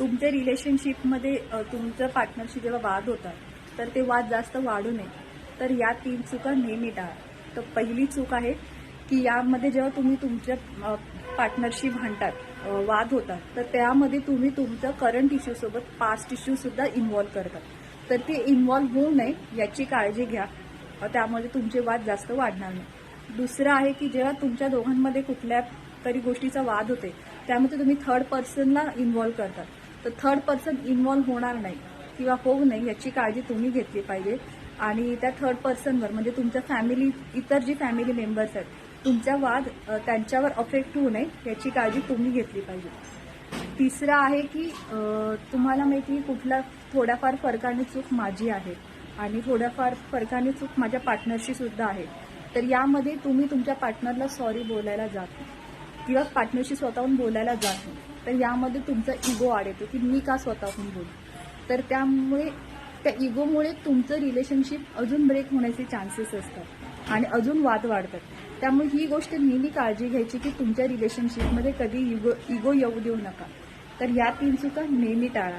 तुमच्या रिलेशनशिपमध्ये तुमच्या पार्टनरशी जेव्हा वाद होतात तर ते वाद जास्त वाढू नये, तर या 3 चुका नेहमी टाळा. तर पहिली चूक आहे की यामध्ये जेव्हा तुम्ही तुमच्या पार्टनरशी भांडतात, वाद होतात, तर त्यामध्ये तुम्ही तुमचं करंट इश्यूसोबत पास्ट इश्यूसुद्धा इन्व्हॉल्व करतात. तर ते इन्व्हॉल्व होऊ नये याची काळजी घ्या, त्यामध्ये तुमचे वाद जास्त वाढणार नाही. दुसरं आहे की जेव्हा तुमच्या दोघांमध्ये कुठल्या तरी गोष्टीचा वाद होते त्यामध्ये तुम्ही थर्ड पर्सनला इन्व्हॉल्व करतात, तर थर्ड पर्सन इन्व्हॉल्व होणार नाही किंवा होऊ नये याची काळजी तुम्ही घेतली पाहिजे. आणि त्या थर्ड पर्सनवर म्हणजे तुमच्या फॅमिली, इतर जी फॅमिली मेंबर्स आहेत, तुमचा वाद त्यांच्यावर अफेक्ट होऊ नये याची काळजी तुम्ही घेतली पाहिजे. तिसरं आहे की तुम्हाला माहिती कुठला थोड्याफार फरकाने चूक माझी आहे आणि थोड्याफार फरकाने चूक माझ्या पार्टनरशी सुद्धा आहे. तर यामध्ये तुम्ही तुमच्या पार्टनरला सॉरी बोलायला जात नाही किंवा पार्टनरशी स्वतःहून बोलायला जात नाही, तर यामध्ये तुमचा इगो आड येतो की मी का स्वतःहून बोलू. तर त्यामुळे त्या इगोमुळे तुमचं रिलेशनशिप अजून ब्रेक होण्याचे चान्सेस असतात आणि अजून वाद वाढतात. त्यामुळे ही गोष्ट नेहमी काळजी घ्यायची की तुमच्या रिलेशनशिपमध्ये कधी इगो येऊ देऊ नका. तर या 3 चुका नेहमी टाळा.